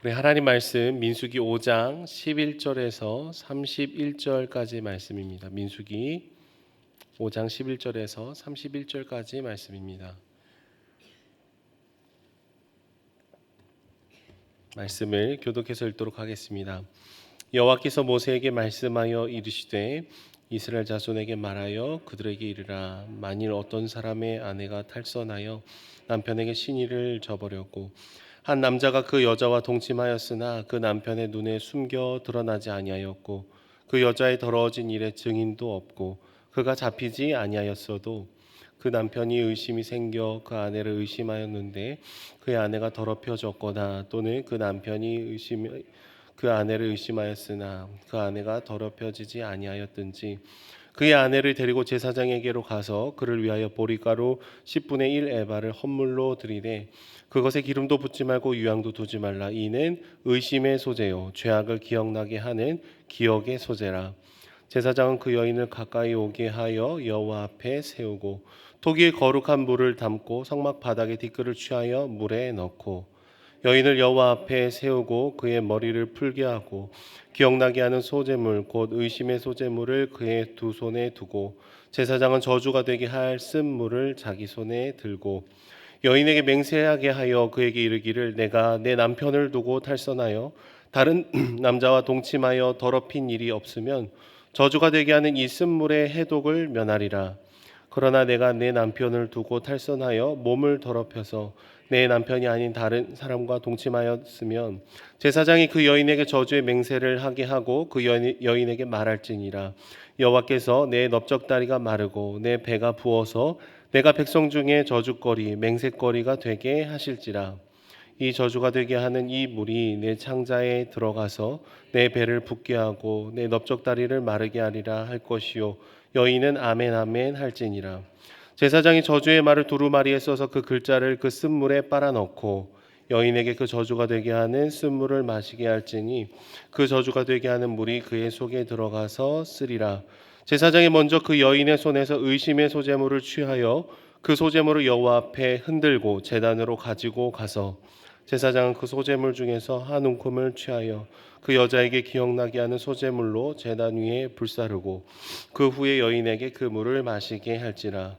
우리 하나님 말씀 민수기 5장 11절에서 31절까지 말씀입니다. 민수기 5장 11절에서 31절까지 말씀입니다. 말씀을 교독해서 읽도록 하겠습니다. 여호와께서 모세에게 말씀하여 이르시되 이스라엘 자손에게 말하여 그들에게 이르라. 만일 어떤 사람의 아내가 탈선하여 남편에게 신의를 저버렸고 한 남자가 그 여자와 동침하였으나 그 남편의 눈에 숨겨 드러나지 아니하였고 그 여자의 더러워진 일에 증인도 없고 그가 잡히지 아니하였어도 그 남편이 의심이 생겨 그 아내를 의심하였는데 그의 아내가 더럽혀졌거나 또는 그 남편이 그 아내를 의심하였으나 그 아내가 더럽혀지지 아니하였든지 그의 아내를 데리고 제사장에게로 가서 그를 위하여 보리가루 10분의 1 에바를 헌물로 드리되 그것에 기름도 붓지 말고 유향도 두지 말라. 이는 의심의 소재요 죄악을 기억나게 하는 기억의 소재라. 제사장은 그 여인을 가까이 오게 하여 여호와 앞에 세우고 토기에 거룩한 물을 담고 성막 바닥에 티끌을 취하여 물에 넣고 여인을 여호와 앞에 세우고 그의 머리를 풀게 하고 기억나게 하는 소재물 곧 의심의 소재물을 그의 두 손에 두고 제사장은 저주가 되게 할 쓴물을 자기 손에 들고 여인에게 맹세하게 하여 그에게 이르기를 내가 내 남편을 두고 탈선하여 다른 남자와 동침하여 더럽힌 일이 없으면 저주가 되게 하는 이 쓴물의 해독을 면하리라. 그러나 내가 내 남편을 두고 탈선하여 몸을 더럽혀서 내 남편이 아닌 다른 사람과 동침하였으면 제사장이 그 여인에게 저주의 맹세를 하게 하고 그 여인에게 말할지니라. 여호와께서 내 넓적다리가 마르고 내 배가 부어서 내가 백성 중에 저주거리 맹세거리가 되게 하실지라. 이 저주가 되게 하는 이 물이 내 창자에 들어가서 내 배를 붓게 하고 내 넓적다리를 마르게 하리라 할 것이요 여인은 아멘 아멘 할지니라. 제사장이 저주의 말을 두루마리에 써서 그 글자를 그 쓴물에 빨아 넣고 여인에게 그 저주가 되게 하는 쓴물을 마시게 할지니 그 저주가 되게 하는 물이 그의 속에 들어가서 쓰리라. 제사장이 먼저 그 여인의 손에서 의심의 소재물을 취하여 그 소재물을 여호와 앞에 흔들고 제단으로 가지고 가서 제사장은 그 소재물 중에서 한 움큼을 취하여 그 여자에게 기억나게 하는 소재물로 제단 위에 불사르고 그 후에 여인에게 그 물을 마시게 할지라.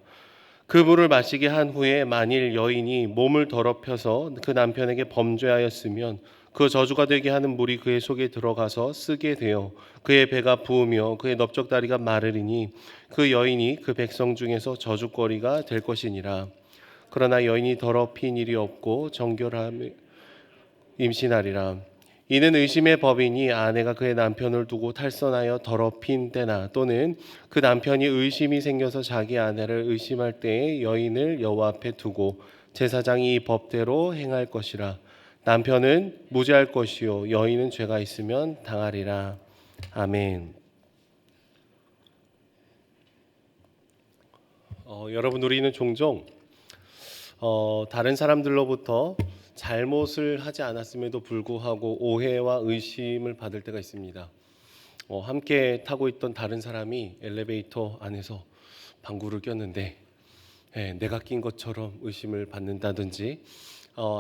그 물을 마시게 한 후에 만일 여인이 몸을 더럽혀서 그 남편에게 범죄하였으면 그 저주가 되게 하는 물이 그의 속에 들어가서 쓰게 되어 그의 배가 부으며 그의 넓적다리가 마르리니 그 여인이 그 백성 중에서 저주거리가 될 것이니라. 그러나 여인이 더럽힌 일이 없고 정결함에 임신하리라. 이는 의심의 법이니 아내가 그의 남편을 두고 탈선하여 더럽힌 때나 또는 그 남편이 의심이 생겨서 자기 아내를 의심할 때에 여인을 여호와 앞에 두고 제사장이 이 법대로 행할 것이라. 남편은 무죄할 것이요 여인은 죄가 있으면 당하리라. 아멘. 여러분, 우리는 종종 다른 사람들로부터 잘못을 하지 않았음에도 불구하고 오해와 의심을 받을 때가 있습니다. 함께 타고 있던 다른 사람이 엘리베이터 안에서 방구를 꼈는데 내가 낀 것처럼 의심을 받는다든지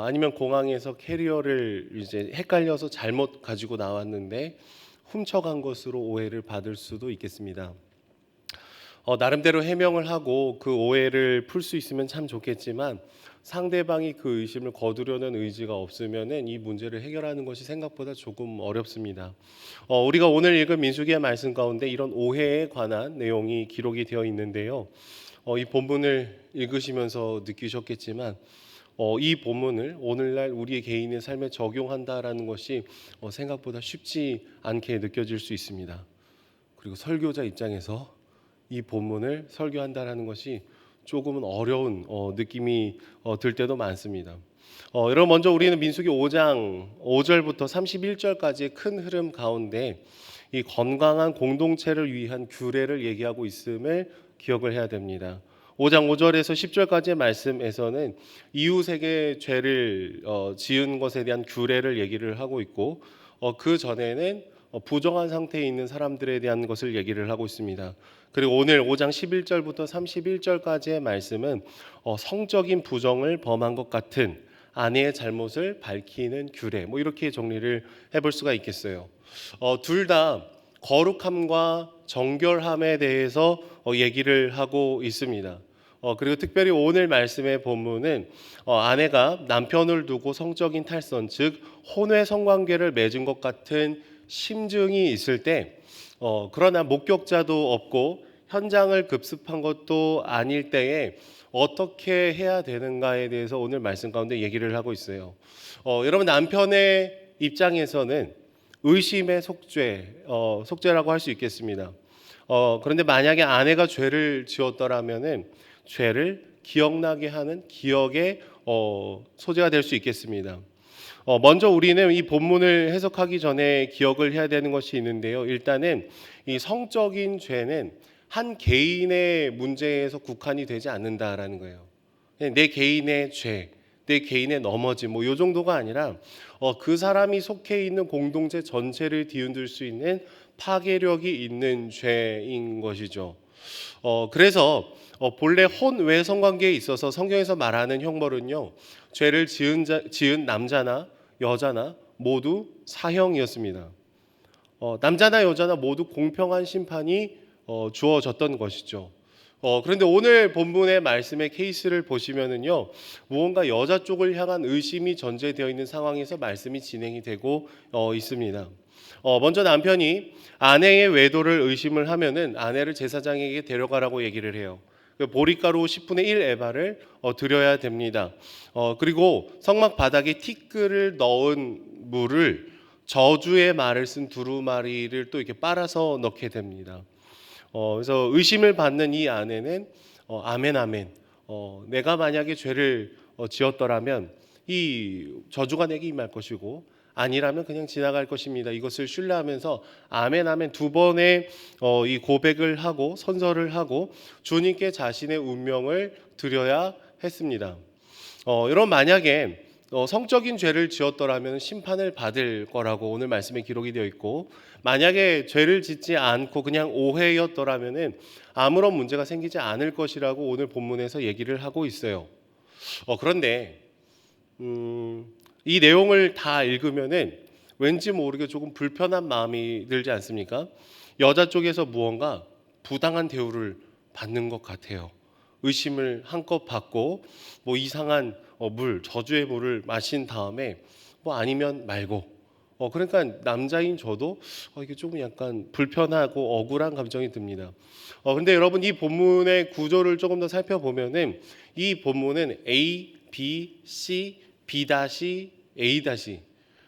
아니면 공항에서 캐리어를 이제 헷갈려서 잘못 가지고 나왔는데 훔쳐간 것으로 오해를 받을 수도 있겠습니다. 나름대로 해명을 하고 그 오해를 풀 수 있으면 참 좋겠지만 상대방이 그 의심을 거두려는 의지가 없으면은 이 문제를 해결하는 것이 생각보다 조금 어렵습니다. 우리가 오늘 읽은 민수기의 말씀 가운데 이런 오해에 관한 내용이 기록이 되어 있는데요. 이 본문을 읽으시면서 느끼셨겠지만 이 본문을 오늘날 우리의 개인의 삶에 적용한다라는 것이 생각보다 쉽지 않게 느껴질 수 있습니다. 그리고 설교자 입장에서 이 본문을 설교한다라는 것이 조금은 어려운 느낌이 들 때도 많습니다. 여러분, 먼저 우리는 민수기 5장 5절부터 31절까지의 큰 흐름 가운데 이 건강한 공동체를 위한 규례를 얘기하고 있음을 기억을 해야 됩니다. 5장 5절에서 10절까지의 말씀에서는 이웃에게 죄를 지은 것에 대한 규례를 얘기를 하고 있고 그 전에는 부정한 상태에 있는 사람들에 대한 것을 얘기를 하고 있습니다. 그리고 오늘 5장 11절부터 31절까지의 말씀은 성적인 부정을 범한 것 같은 아내의 잘못을 밝히는 규례, 뭐 이렇게 정리를 해볼 수가 있겠어요. 둘 다 거룩함과 정결함에 대해서 얘기를 하고 있습니다. 그리고 특별히 오늘 말씀의 본문은 아내가 남편을 두고 성적인 탈선, 즉 혼외 성관계를 맺은 것 같은 심증이 있을 때, 그러나 목격자도 없고 현장을 급습한 것도 아닐 때에 어떻게 해야 되는가에 대해서 오늘 말씀 가운데 얘기를 하고 있어요. 여러분, 남편의 입장에서는 의심의 속죄라고 할 수 있겠습니다. 그런데 만약에 아내가 죄를 지었더라면은 죄를 기억나게 하는 기억의 소재가 될 수 있겠습니다. 먼저 우리는 이 본문을 해석하기 전에 기억을 해야 되는 것이 있는데요. 일단은 이 성적인 죄는 한 개인의 문제에서 국한이 되지 않는다라는 거예요. 내 개인의 죄, 내 개인의 넘어짐, 뭐 이 정도가 아니라 그 사람이 속해 있는 공동체 전체를 뒤흔들 수 있는 파괴력이 있는 죄인 것이죠. 그래서 본래 혼외 성관계에 있어서 성경에서 말하는 형벌은요, 죄를 지은 남자나 여자나 모두 사형이었습니다. 남자나 여자나 모두 공평한 심판이 주어졌던 것이죠. 그런데 오늘 본문의 말씀의 케이스를 보시면은요, 무언가 여자 쪽을 향한 의심이 전제되어 있는 상황에서 말씀이 진행이 되고 있습니다. 먼저 남편이 아내의 외도를 의심을 하면은 아내를 제사장에게 데려가라고 얘기를 해요. 보리가루 10분의 1 에바를 드려야 됩니다. 그리고 성막 바닥에 티끌을 넣은 물을 저주의 말을 쓴 두루마리를 또 이렇게 빨아서 넣게 됩니다. 그래서 의심을 받는 이 아내는 아멘 아멘. 내가 만약에 죄를 지었더라면 이 저주가 내게 임할 것이고 아니라면 그냥 지나갈 것입니다. 이것을 신뢰하면서 아멘 아멘 두 번의 이 고백을 하고 선서를 하고 주님께 자신의 운명을 드려야 했습니다. 여러분, 만약에 성적인 죄를 지었더라면 심판을 받을 거라고 오늘 말씀에 기록이 되어 있고, 만약에 죄를 짓지 않고 그냥 오해였더라면 아무런 문제가 생기지 않을 것이라고 오늘 본문에서 얘기를 하고 있어요. 그런데 이 내용을 다 읽으면은 왠지 모르게 조금 불편한 마음이 들지 않습니까? 여자 쪽에서 무언가 부당한 대우를 받는 것 같아요. 의심을 한껏 받고 뭐 이상한 저주의 물을 마신 다음에 뭐 아니면 말고, 그러니까 남자인 저도 이게 조금 약간 불편하고 억울한 감정이 듭니다. 근데 여러분, 이 본문의 구조를 조금 더 살펴보면은 이 본문은 A, B, C, B 다시 A 다시,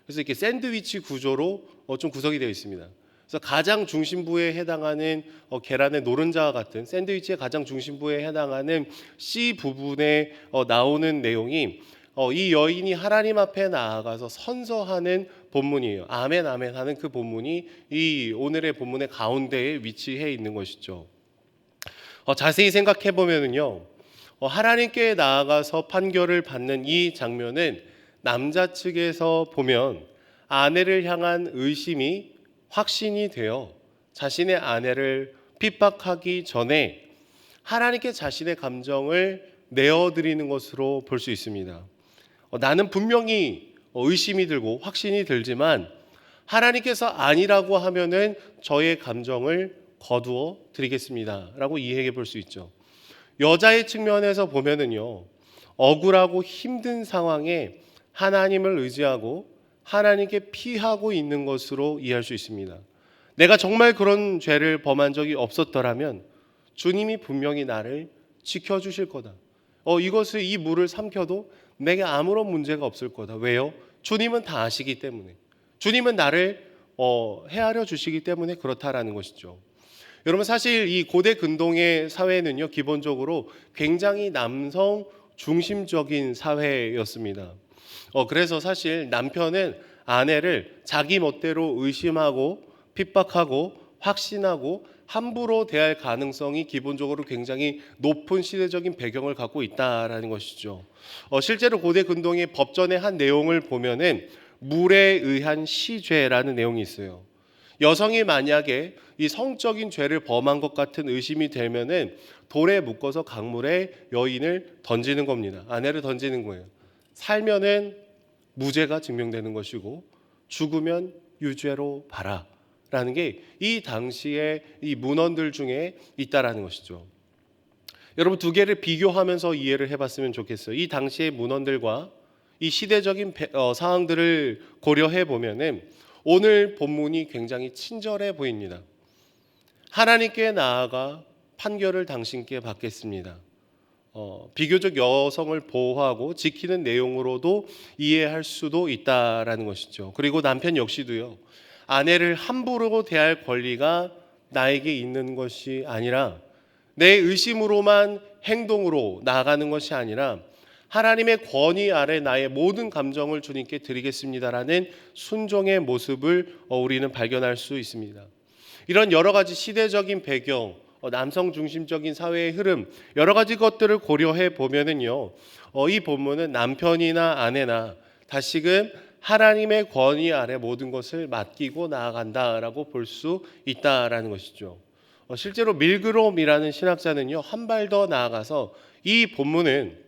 그래서 이렇게 샌드위치 구조로 좀 구성이 되어 있습니다. 그래서 가장 중심부에 해당하는 계란의 노른자와 같은 샌드위치의 가장 중심부에 해당하는 C 부분에 나오는 내용이 이 여인이 하나님 앞에 나아가서 선서하는 본문이에요. 아멘 아멘 하는 그 본문이 이 오늘의 본문의 가운데에 위치해 있는 것이죠. 자세히 생각해 보면은요, 하나님께 나아가서 판결을 받는 이 장면은 남자 측에서 보면 아내를 향한 의심이 확신이 되어 자신의 아내를 핍박하기 전에 하나님께 자신의 감정을 내어드리는 것으로 볼 수 있습니다. 나는 분명히 의심이 들고 확신이 들지만 하나님께서 아니라고 하면은 저의 감정을 거두어 드리겠습니다 라고 이해해 볼 수 있죠. 여자의 측면에서 보면은요, 억울하고 힘든 상황에 하나님을 의지하고 하나님께 피하고 있는 것으로 이해할 수 있습니다. 내가 정말 그런 죄를 범한 적이 없었더라면 주님이 분명히 나를 지켜주실 거다. 이 물을 삼켜도 내게 아무런 문제가 없을 거다. 왜요? 주님은 다 아시기 때문에. 주님은 나를 헤아려 주시기 때문에 그렇다라는 것이죠. 여러분, 사실 이 고대 근동의 사회는요, 기본적으로 굉장히 남성 중심적인 사회였습니다. 그래서 사실 남편은 아내를 자기 멋대로 의심하고 핍박하고 확신하고 함부로 대할 가능성이 기본적으로 굉장히 높은 시대적인 배경을 갖고 있다라는 것이죠. 실제로 고대 근동의 법전의 한 내용을 보면은 물에 의한 시죄라는 내용이 있어요. 여성이 만약에 이 성적인 죄를 범한 것 같은 의심이 되면은 돌에 묶어서 강물에 여인을 던지는 겁니다. 아내를 던지는 거예요. 살면은 무죄가 증명되는 것이고 죽으면 유죄로 봐라라는 게 이 당시의 이 문헌들 중에 있다라는 것이죠. 여러분 두 개를 비교하면서 이해를 해봤으면 좋겠어요. 이 당시의 문헌들과 이 시대적인 상황들을 고려해 보면은 오늘 본문이 굉장히 친절해 보입니다. 하나님께 나아가 판결을 당신께 받겠습니다. 비교적 여성을 보호하고 지키는 내용으로도 이해할 수도 있다라는 것이죠. 그리고 남편 역시도요. 아내를 함부로 대할 권리가 나에게 있는 것이 아니라 내 의심으로만 행동으로 나아가는 것이 아니라 하나님의 권위 아래 나의 모든 감정을 주님께 드리겠습니다라는 순종의 모습을 우리는 발견할 수 있습니다. 이런 여러 가지 시대적인 배경, 남성 중심적인 사회의 흐름, 여러 가지 것들을 고려해 보면은요, 이 본문은 남편이나 아내나 다시금 하나님의 권위 아래 모든 것을 맡기고 나아간다라고 볼 수 있다라는 것이죠. 실제로 밀그롬이라는 신학자는요, 한 발 더 나아가서 이 본문은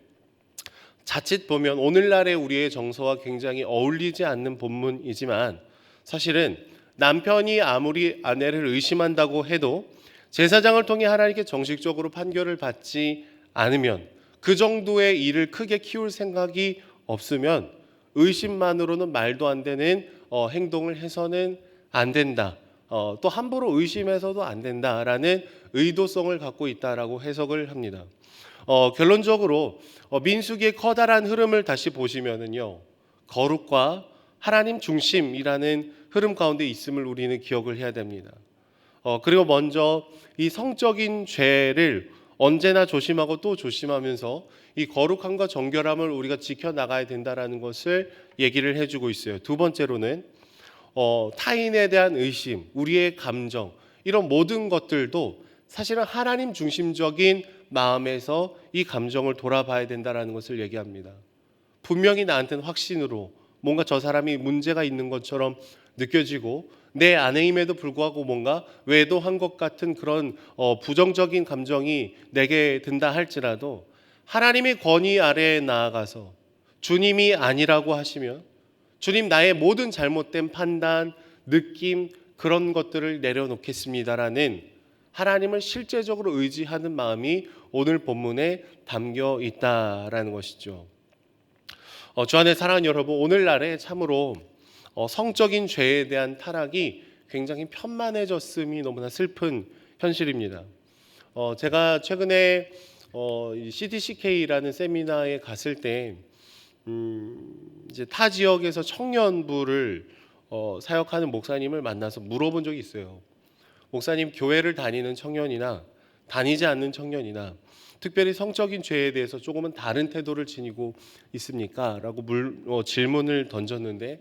자칫 보면 오늘날의 우리의 정서와 굉장히 어울리지 않는 본문이지만 사실은 남편이 아무리 아내를 의심한다고 해도 제사장을 통해 하나님께 정식적으로 판결을 받지 않으면 그 정도의 일을 크게 키울 생각이 없으면 의심만으로는 말도 안 되는 행동을 해서는 안 된다. 또 함부로 의심해서도 안 된다라는 의도성을 갖고 있다라고 해석을 합니다. 결론적으로 민수기의 커다란 흐름을 다시 보시면은요, 거룩과 하나님 중심이라는 흐름 가운데 있음을 우리는 기억을 해야 됩니다. 그리고 먼저 이 성적인 죄를 언제나 조심하고 또 조심하면서 이 거룩함과 정결함을 우리가 지켜나가야 된다라는 것을 얘기를 해주고 있어요. 두 번째로는 타인에 대한 의심, 우리의 감정, 이런 모든 것들도 사실은 하나님 중심적인 마음에서 이 감정을 돌아봐야 된다라는 것을 얘기합니다. 분명히 나한테는 확신으로 뭔가 저 사람이 문제가 있는 것처럼 느껴지고 내 아내임에도 불구하고 뭔가 외도한 것 같은 그런 부정적인 감정이 내게 든다 할지라도 하나님의 권위 아래에 나아가서 주님이 아니라고 하시면 주님 나의 모든 잘못된 판단, 느낌 그런 것들을 내려놓겠습니다라는 하나님을 실제적으로 의지하는 마음이 오늘 본문에 담겨 있다라는 것이죠. 주안의 사랑하는 여러분, 오늘날에 참으로 성적인 죄에 대한 타락이 굉장히 편만해졌음이 너무나 슬픈 현실입니다. 제가 최근에 CDCK라는 세미나에 갔을 때 이제 타 지역에서 청년부를 사역하는 목사님을 만나서 물어본 적이 있어요. 목사님, 교회를 다니는 청년이나 다니지 않는 청년이나 특별히 성적인 죄에 대해서 조금은 다른 태도를 지니고 있습니까? 라고 질문을 던졌는데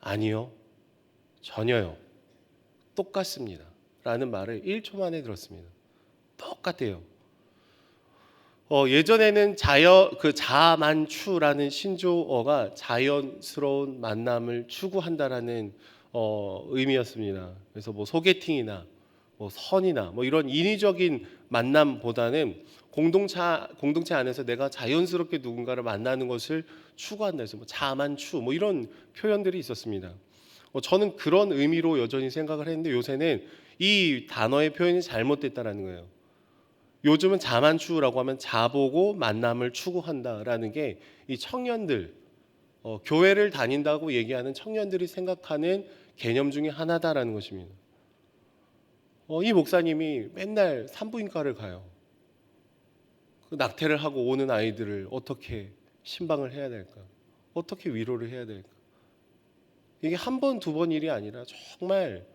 아니요, 전혀요, 똑같습니다 라는 말을 1초 만에 들었습니다. 똑같아요. 예전에는 자만추라는 신조어가 자연스러운 만남을 추구한다라는 의미였습니다. 그래서 뭐 소개팅이나 뭐 선이나 뭐 이런 인위적인 만남보다는 공동체 안에서 내가 자연스럽게 누군가를 만나는 것을 추구한다 해서 뭐 자만추 뭐 이런 표현들이 있었습니다. 저는 그런 의미로 여전히 생각을 했는데 요새는 이 단어의 표현이 잘못됐다라는 거예요. 요즘은 자만추라고 하면 자보고 만남을 추구한다라는 게 이 청년들, 교회를 다닌다고 얘기하는 청년들이 생각하는 개념 중에 하나다라는 것입니다. 이 목사님이 맨날 산부인과를 가요. 그 낙태를 하고 오는 아이들을 어떻게 신방을 해야 될까? 어떻게 위로를 해야 될까? 이게 한 번, 두 번 일이 아니라 정말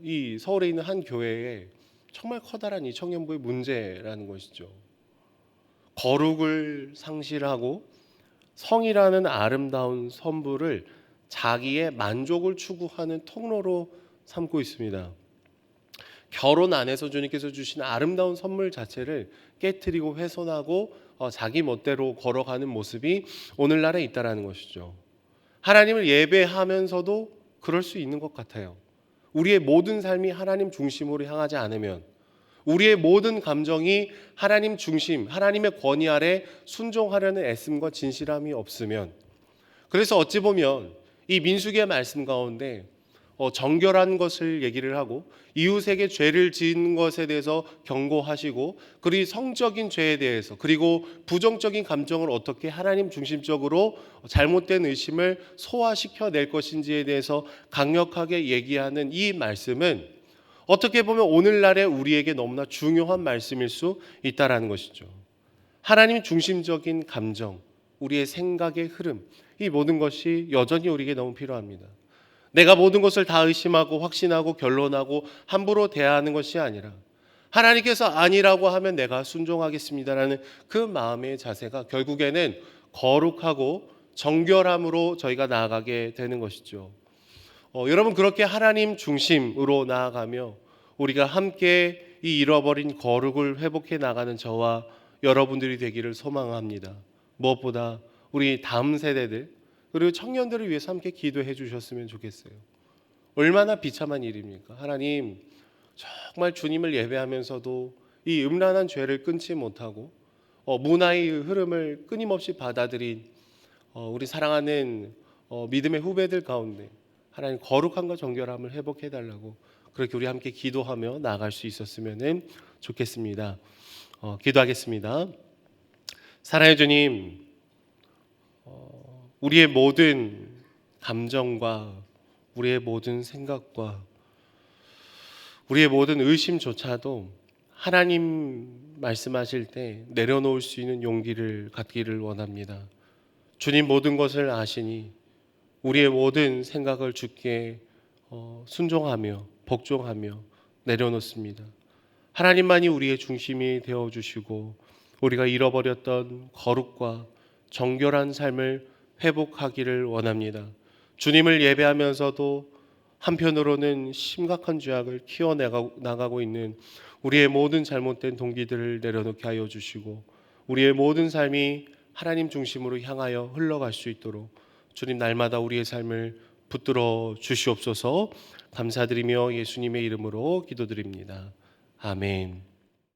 이 서울에 있는 한 교회에 정말 커다란 이 청년부의 문제라는 것이죠. 거룩을 상실하고 성이라는 아름다운 선부를 자기의 만족을 추구하는 통로로 삼고 있습니다. 결혼 안에서 주님께서 주신 아름다운 선물 자체를 깨트리고 훼손하고 자기 멋대로 걸어가는 모습이 오늘날에 있다라는 것이죠. 하나님을 예배하면서도 그럴 수 있는 것 같아요. 우리의 모든 삶이 하나님 중심으로 향하지 않으면, 우리의 모든 감정이 하나님 중심, 하나님의 권위 아래 순종하려는 애씀과 진실함이 없으면, 그래서 어찌 보면 이 민수기의 말씀 가운데 정결한 것을 얘기를 하고 이웃에게 죄를 지은 것에 대해서 경고하시고, 그리고 성적인 죄에 대해서, 그리고 부정적인 감정을 어떻게 하나님 중심적으로 잘못된 의심을 소화시켜 낼 것인지에 대해서 강력하게 얘기하는 이 말씀은 어떻게 보면 오늘날의 우리에게 너무나 중요한 말씀일 수 있다라는 것이죠. 하나님 중심적인 감정, 우리의 생각의 흐름, 이 모든 것이 여전히 우리에게 너무 필요합니다. 내가 모든 것을 다 의심하고 확신하고 결론하고 함부로 대하는 것이 아니라, 하나님께서 아니라고 하면 내가 순종하겠습니다라는 그 마음의 자세가 결국에는 거룩하고 정결함으로 저희가 나아가게 되는 것이죠. 여러분, 그렇게 하나님 중심으로 나아가며 우리가 함께 이 잃어버린 거룩을 회복해 나가는 저와 여러분들이 되기를 소망합니다. 무엇보다 우리 다음 세대들 그리고 청년들을 위해서 함께 기도해 주셨으면 좋겠어요. 얼마나 비참한 일입니까? 하나님, 정말 주님을 예배하면서도 이 음란한 죄를 끊지 못하고 문화의 흐름을 끊임없이 받아들인 우리 사랑하는 믿음의 후배들 가운데 하나님 거룩함과 정결함을 회복해 달라고, 그렇게 우리 함께 기도하며 나아갈 수 있었으면 좋겠습니다. 기도하겠습니다. 사랑의 주님, 우리의 모든 감정과 우리의 모든 생각과 우리의 모든 의심조차도 하나님 말씀하실 때 내려놓을 수 있는 용기를 갖기를 원합니다. 주님 모든 것을 아시니 우리의 모든 생각을 주께 순종하며 복종하며 내려놓습니다. 하나님만이 우리의 중심이 되어주시고 우리가 잃어버렸던 거룩과 정결한 삶을 회복하기를 원합니다. 주님을 예배하면서도 한편으로는 심각한 죄악을 키워나가고 있는 우리의 모든 잘못된 동기들을 내려놓게 하여 주시고, 우리의 모든 삶이 하나님 중심으로 향하여 흘러갈 수 있도록 주님 날마다 우리의 삶을 붙들어 주시옵소서. 감사드리며 예수님의 이름으로 기도드립니다. 아멘.